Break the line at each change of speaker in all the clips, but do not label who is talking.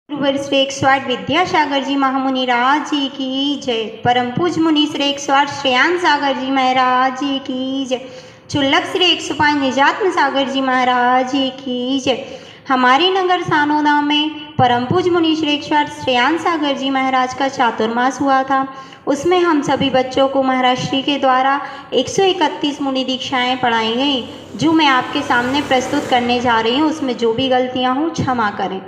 गुरुवर श्री 108 विद्यासागर जी महामुनि राज जी की जय। परम पूज मुनि श्री 108 श्रेयान सागर जी महाराज जी की जय। चुल्लक श्री 105 निजात्म सागर जी महाराज जी की जय। हमारे नगर सानोदा में परम पूज मुनि श्री 108 श्रेयान सागर जी महाराज का चातुर्मास हुआ था। उसमें हम सभी बच्चों को महाराज श्री के द्वारा 131 मुनि दीक्षाएं पढ़ाई गई, जो मैं आपके सामने प्रस्तुत करने जा रही हूँ। उसमें जो भी गलतियाँ हों क्षमा करें।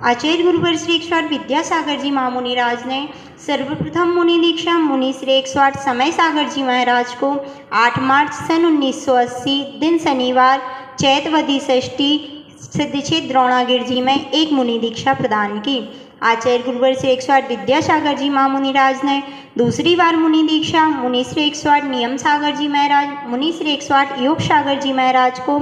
आचार्य गुरुवर श्री 108 विद्यासागर जी महामुनि राज ने सर्वप्रथम मुनि दीक्षा मुनि श्री 108 समय सागर जी महाराज को 8 मार्च सन 1980 दिन शनिवार चैतवदी षष्ठी सिद्धक्षेत्र द्रोणागिर जी में एक मुनि दीक्षा प्रदान की। आचार्य गुरुवर श्री 108 विद्यासागर जी महामुनि राज ने दूसरी बार मुनि दीक्षा मुनि श्री 108 नियम सागर जी महाराज मुनि श्री 108 योग सागर जी महाराज को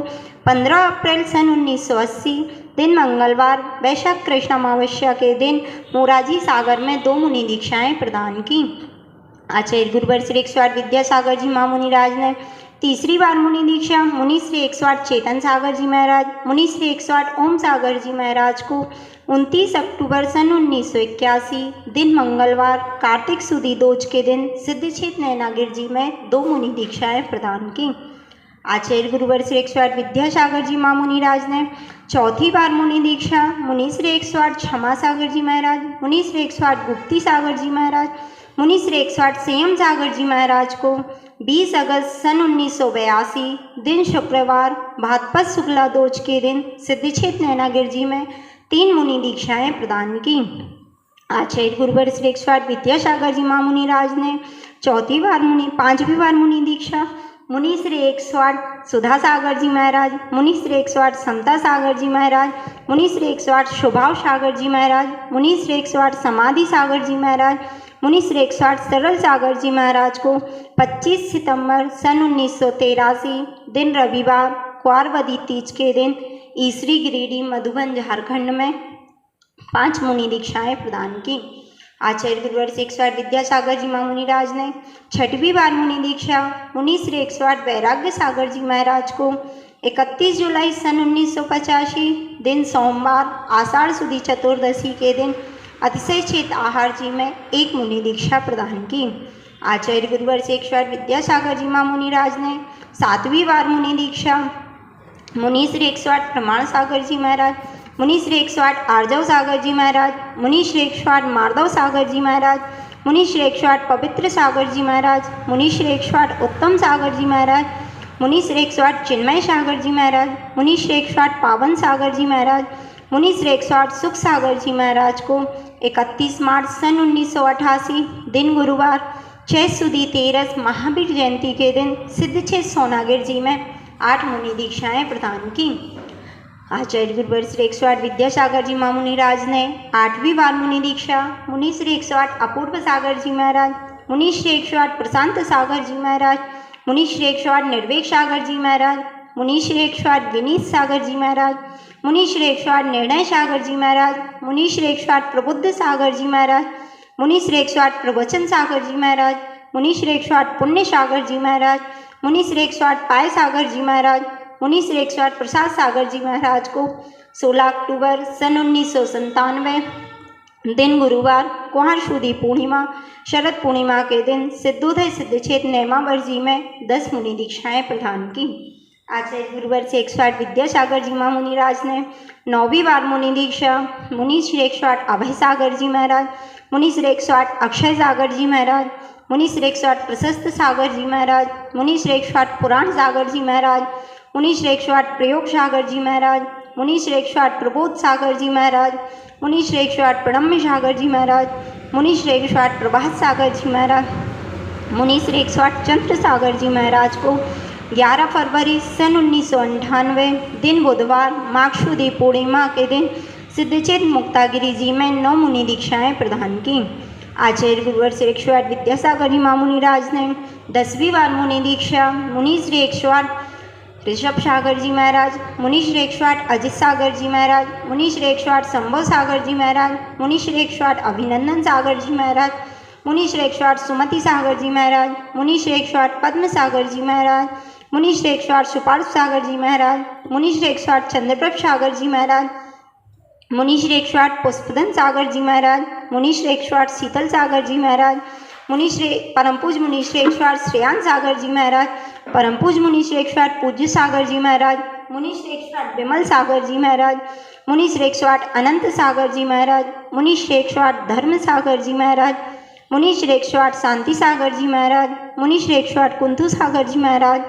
15 अप्रैल सन 1980 दिन मंगलवार वैशाख कृष्ण अमावस्या के दिन मोराजी सागर में 2 मुनि दीक्षाएं प्रदान की। आचार्य गुरुवर श्री 108 विद्यासागर जी महामुनि राज ने तीसरी बार मुनि दीक्षा मुनि श्री 108 चेतन सागर जी महाराज मुनि श्री 108 ओम सागर जी महाराज को 29 अक्टूबर सन 1981 दिन मंगलवार कार्तिक सुदी दोज के दिन सिद्धक्षेत्र नैनागिर जी में 2 मुनि दीक्षाएं प्रदान की। आचार्य गुरुवर श्री 108 विद्यासागर जी महामुनि राज ने चौथी बार मुनि दीक्षा मुनि श्री 108 क्षमा सागर जी महाराज मुनि श्री 108 गुप्ती सागर जी महाराज मुनि श्री 108 संयम सागर जी महाराज को 20 अगस्त सन 1982 दिन शुक्रवार भाद्रपद शुक्ला दोज के दिन सिद्धक्षेत्र नैनागिर जी में 3 मुनि दीक्षाएं प्रदान की। आचार्य गुरुवर श्री 108 विद्यासागर जी महामुनि राज ने पांचवी बार मुनि दीक्षा मुनि श्री 108 सुधा सागर जी महाराज मुनि श्री 108 समता सागर जी महाराज मुनि श्री 108 शुभाव सागर जी महाराज मुनि श्री 108 समाधि सागर जी महाराज मुनि श्री 108 सरल सागर जी महाराज को 25 सितंबर सन 1983 दिन रविवार क्वारवदी तीज के दिन ईसरी गिरिडीह मधुबन झारखंड में 5 मुनि दीक्षाएं प्रदान की। आचार्य गुरुवर श्री 108 विद्यासागर जी महामुनि राज ने छठवीं बार मुनि दीक्षा मुनि श्री 108 वैराग्य सागर जी महाराज को 31 जुलाई सन 1985 दिन सोमवार आषाढ़ सुदी चतुर्दशी के दिन अतिशय क्षेत्र आहार जी में 1 मुनि दीक्षा प्रदान की। आचार्य गुरुवर श्री 108 विद्यासागर जी महामुनि राज ने 7वीं बार मुनि दीक्षा मुनि श्री 108 प्रमाण सागर जी महाराज मुनि श्री 108 आर्जव सागर जी महाराज मुनि श्री 108 मार्दव सागर जी महाराज मुनि श्री 108 पवित्र सागर जी महाराज मुनि श्री 108 उत्तम सागर जी महाराज मुनि श्री 108 चिन्मय सागर जी महाराज मुनि श्री 108 पावन सागर जी महाराज मुनि श्री 108 सुख सागर जी महाराज को 31 मार्च सन 1988 दिन गुरुवार 6 सुदी तेरस महावीर जयंती के दिन सिद्धक्षेत्र सोनागिर जी में 8 मुनि दीक्षाएं प्रदान की। आचार्य गुरुवर श्री 108 विद्यासागर जी महामुनि राज ने 8वीं बार मुनि दीक्षा मुनि श्री 108 अपूर्व सागर जी महाराज मुनि श्री 108 प्रशांत सागर जी महाराज मुनि श्री 108 निर्वेक सागर जी महाराज मुनि श्री 108 विनीत सागर जी महाराज मुनि श्री 108 निर्णय सागर जी महाराज मुनि श्री 108 प्रबुद्ध सागर जी महाराज मुनि श्री 108 प्रवचन सागर जी महाराज मुनि श्री 108 पुण्य सागर जी महाराज मुनि श्री 108 पाय सागर जी महाराज मुनि श्री 108 प्रसाद सागर जी महाराज को 16 अक्टूबर सन 1997 दिन गुरुवार कुंवर शुदी पूर्णिमा शरद पूर्णिमा के दिन सिद्धोदय सिद्धक्षेत्र नेमावर जी में 10 मुनि दीक्षाएं प्रदान की। आचार्य गुरुवर श्री 108 विद्यासागर जी महामुनि राज ने 9वीं बार मुनि दीक्षा मुनि श्री 108 अभय सागर जी महाराज मुनि श्री 108 अक्षय सागर जी महाराज मुनि श्री 108 प्रशस्त सागर जी महाराज मुनि श्री 108 पुराण सागर जी महाराज मुनि श्री 108 प्रयोग सागर जी महाराज मुनि श्री 108 प्रबोध सागर जी महाराज मुनि श्री 108 प्रणम्य सागर जी महाराज मुनि श्री 108 प्रभात सागर जी महाराज मुनि श्री 108 चंद्र सागर जी महाराज को 11 फरवरी सन 1998 दिन बुधवार माघ शुदी पूर्णिमा के दिन सिद्धक्षेत्र मुक्तागिरी जी में 9 मुनि दीक्षाएं प्रदान की। आचार्य गुरुवर श्री 108 विद्यासागर जी महामुनि राज ने 10वीं बार मुनि दीक्षा मुनि श्री 108 ऋषभ सागर जी महाराज मुनि श्री 108 अजित सागर जी महाराज मुनि श्री 108 संभव सागर जी महाराज मुनि श्री 108 अभिनंदन सागर जी महाराज मुनि श्री 108 सुमति सागर जी महाराज मुनि श्री 108 पद्म सागर जी महाराज मुनि श्री 108 सुपार्श सागर जी महाराज मुनि श्री 108 चंद्रप्रभ सागर जी महाराज मुनि श्री 108 पुष्पदन सागर जी महाराज, मुनि श्री 108 शीतल सागर जी महाराज, मुनि श्री परम पूज मुनि श्री 108 श्रेयान सागर जी महाराज, परम पूज मुनि श्री 108 पूज्य सागर जी महाराज, मुनि श्री 108 विमल सागर जी महाराज, मुनि श्री 108 अनंत सागर जी महाराज, मुनि श्री 108 धर्म सागर जी महाराज, मुनि श्री 108 शांति सागर जी महाराज, मुनि श्री 108 कुंतु सागर जी महाराज,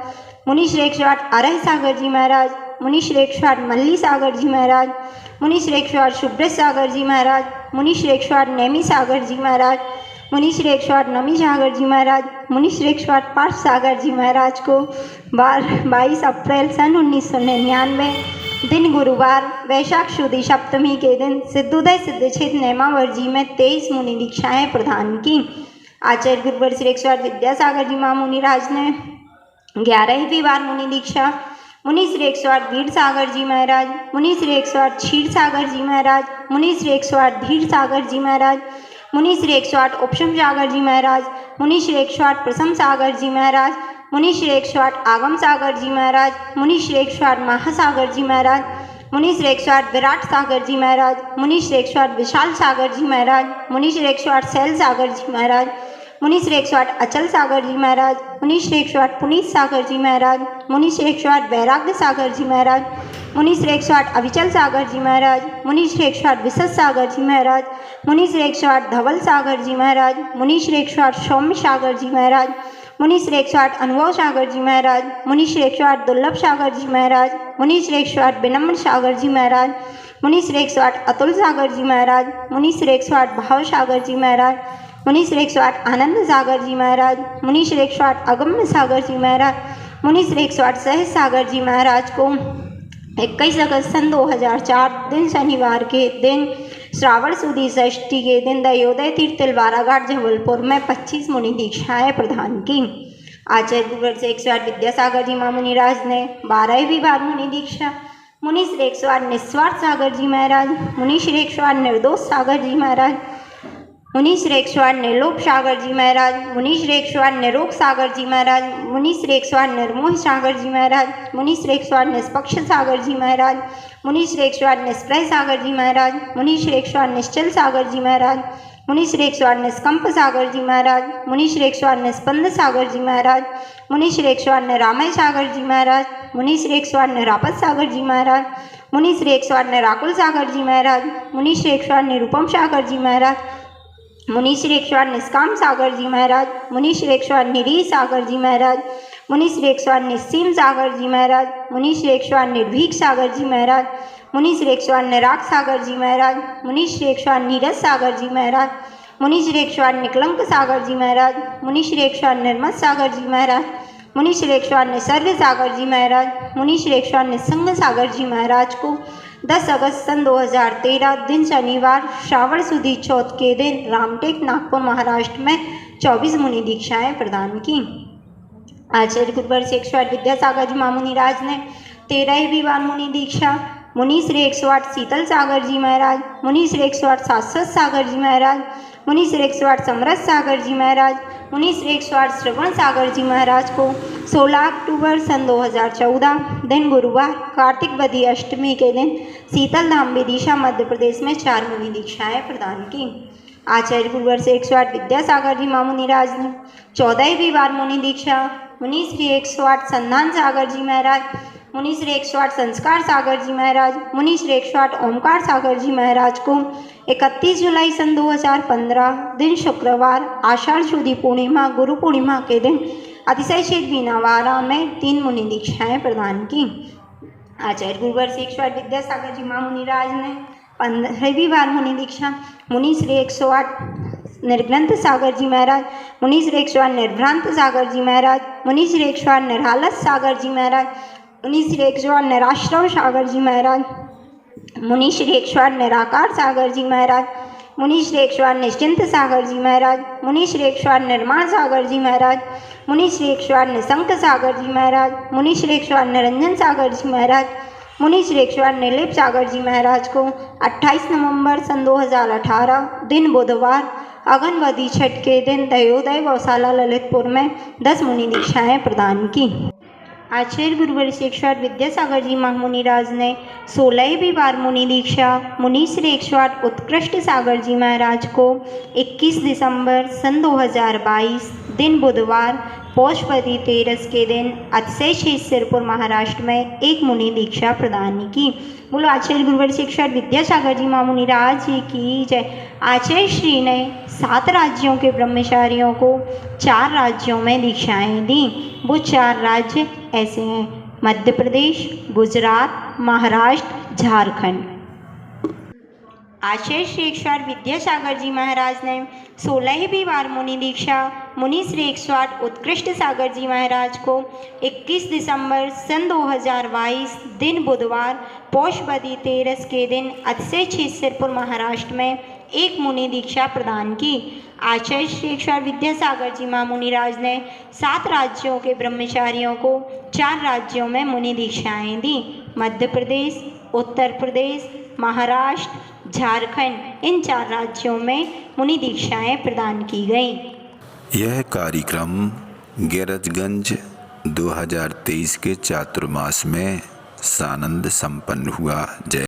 मुनि श्री 108 अरह सागर जी महाराज, मुनि श्री 108 मल्ली सागर जी महाराज, मुनि श्री 108 शुभ्र सागर जी महाराज, मुनि श्री 108 नेमी सागर जी महाराज, मुनि श्री 108 नमी सागर जी महाराज, मुनि श्री 108 पार्थ सागर जी महाराज को 22 अप्रैल सन 1999 दिन गुरुवार वैशाख शुद्धि सप्तमी के दिन सिद्धोदय सिद्धक्षेत नेमावर जी में 23 मुनि दीक्षाएं प्रदान की। आचार्य गुरुवर श्री 108 विद्यासागर जी महामुनि राज ने 11वीं बार मुनि दीक्षा मुनि श्री 108 वीर सागर जी महाराज, मुनि श्री 108 क्षीर सागर जी महाराज, मुनि श्री 108 धीर सागर जी महाराज, मुनि श्री 108 उपशम सागर जी महाराज, मुनि श्री 108 प्रसम सागर जी महाराज, मुनि श्री 108 आगम सागर जी महाराज, मुनि श्री 108 महासागर जी महाराज, मुनि श्री 108 विराट सागर जी महाराज, मुनि श्री 108 विशाल सागर जी महाराज, मुनि श्री 108 शैल सागर जी महाराज, मुनि श्री 108 अचल सागर जी महाराज, मुनि श्री 108 पुनीत सागर जी महाराज, मुनि श्री 108 वैराग्य सागर जी महाराज, मुनि श्री 108 अविचल सागर जी महाराज, मुनि श्री 108 विशद सागर जी महाराज, मुनि श्री 108 धवल सागर जी महाराज, मुनि श्री 108 सौम्य सागर जी महाराज, मुनि श्री 108 अनुभव सागर जी महाराज, मुनि श्री 108 दुर्लभ सागर जी महाराज, मुनि श्री 108 विनम्र सागर जी महाराज, मुनि श्री 108 अतुल सागर जी महाराज, मुनि श्री 108 भाव सागर जी महाराज, मुनि श्री 108 आनंद सागर जी महाराज, मुनि श्री 108 अगम्य सागर जी महाराज, मुनि श्री 108 सहज सागर जी महाराज को 21 अगस्त सन 2004 दिन शनिवार के दिन श्रावण सुदी षष्ठी के दिन दयोदय तीर्थ तिलवारा घाट जबलपुर में 25 मुनि दीक्षाएं प्रदान की। आचार्य गुरुवर से 108 विद्यासागर जी महामुनि राज ने 12वीं बार मुनि दीक्षा मुनि श्री 108 निस्वार्थ सागर जी महाराज, मुनि श्री 108 निर्दोष सागर जी महाराज, मुनि श्री 108 निर्लोभ सागर जी महाराज, मुनि श्री 108 निरोग सागर जी महाराज, मुनि श्री 108 निर्मोह सागर जी महाराज, मुनि श्री 108 निष्पक्ष सागर जी महाराज, मुनि श्री 108 निष्प्रय सागर जी महाराज, मुनि श्री 108 निश्चल सागर जी महाराज, मुनि श्री 108 निष्कंप सागर जी महाराज, मुनि श्री 108 निस्पंद सागर जी महाराज, मुनि श्री 108 निरामय सागर जी महाराज, मुनि श्री 108 निरापद सागर जी महाराज, मुनि श्री 108 निराकुल सागर जी महाराज, मुनि श्री 108 निरूपम सागर जी महाराज, मुनि श्री 108 निष्काम सागर जी महाराज, मुनि श्री 108 निरीह सागर जी महाराज, मुनि श्री 108 निस्सीम सागर जी महाराज, मुनि श्री 108 निर्भीक सागर जी महाराज, मुनि श्री 108 निराग सागर जी महाराज, मुनि श्री 108 नीरज सागर जी महाराज, मुनि श्री 108 निकलंक सागर जी महाराज, मुनि श्री 108 निर्मल सागर जी महाराज, मुनि श्री 108 निसर्ग सागर जी महाराज, मुनि श्री 108 निसंग सागर जी महाराज को 10 अगस्त सन 2013 दिन शनिवार श्रावण सुदी चौथ के दिन रामटेक नागपुर महाराष्ट्र में 24 मुनि दीक्षाएं प्रदान की। आचार्य गुरुवर से 108 विद्यासागर जी महामुनि राज ने 13वीं बार मुनि दीक्षा मुनि श्री 108 शीतल सागर जी महाराज, मुनि श्री 108 शाश्वत सागर जी महाराज, मुनि श्री 108 समरस सागर जी महाराज, मुनि श्री 108 श्रवण सागर जी महाराज को 16 अक्टूबर सन 2014 दिन गुरुवार कार्तिक वदी अष्टमी के दिन शीतल धाम विदिशा मध्य प्रदेश में 4 मुनि दीक्षाएं प्रदान की। आचार्य गुरुवर से 108 विद्यासागर जी महामुनि राज ने 14वीं बार मुनि दीक्षा मुनि श्री 108 संधान सागर जी महाराज, मुनि श्री 108 संस्कार सागर जी महाराज, मुनि श्री 108 ओमकार सागर जी महाराज को 31 जुलाई सन 2015 दिन शुक्रवार आषाढ़ शुदी पूर्णिमा गुरु पूर्णिमा के दिन अतिशय क्षेत्र बीनावाड़ा में 3 मुनि दीक्षाएं प्रदान की। आचार्य गुरुवर से 108 विद्यासागर जी महामुनि राज ने 15वीं बार मुनि दीक्षा मुनि श्री 108 निर्ग्रंथ सागर जी महाराज, मुनि श्री 108 निर्भ्रांत सागर जी महाराज, मुनि श्री 108 निरालस सागर जी महाराज, मुनि श्री 108 निराश्रव सागर जी महाराज, मुनि श्री 108 निराकार सागर जी महाराज, मुनि श्री 108 निश्चिंत सागर जी महाराज, मुनि श्री 108 निर्माण सागर जी महाराज, मुनि श्री 108 निशंक सागर जी महाराज, मुनि श्री 108 निरंजन सागर जी महाराज, मुनि श्री 108 निर्लिप सागर जी महाराज को 28 नवंबर सन 2018 दिन बुधवार अगनवदी छठ के दिन दयोदय गौशाला ललितपुर में 10 मुनि दीक्षाएं प्रदान की। आचार्य गुरुवर्षेश्वर विद्यासागर जी महामुनिराज ने 16वीं बार मुनि दीक्षा मुनि श्री 108 उत्कृष्ट सागर जी महाराज को 21 दिसंबर सन 2022 दिन बुधवार पौषपदी तेरस के दिन अतिशय सिरपुर महाराष्ट्र में एक मुनि दीक्षा प्रदान की। बोलो आचार्य गुरुवर्षेश्वर विद्यासागर जी महामुनिराज जी की जय। आचार्य श्री ने 7 राज्यों के ब्रह्मचारियों को 4 राज्यों में दीक्षाएं दी। वो 4 राज्य ऐसे हैं: मध्य प्रदेश, गुजरात, महाराष्ट्र, झारखंड। आचार्य श्री 108 विद्यासागर जी महाराज ने 16वीं बार मुनि दीक्षा मुनि श्री 108 उत्कृष्ट सागर जी महाराज को 21 दिसंबर सन 2022 दिन बुधवार पौषपदी तेरस के दिन अतिशय सिरपुर महाराष्ट्र में एक मुनि दीक्षा प्रदान की। आचार्य श्री 108 विद्यासागर जी महामुनिराज ने 7 राज्यों के ब्रह्मचारियों को 4 राज्यों में मुनि दीक्षाएं दी। मध्य प्रदेश, उत्तर प्रदेश, महाराष्ट्र, झारखंड, इन 4 राज्यों में मुनि दीक्षाएं प्रदान की गईं।
यह कार्यक्रम गैरतगंज 2023 के चातुर्मास में सानंद संपन्न हुआ। जय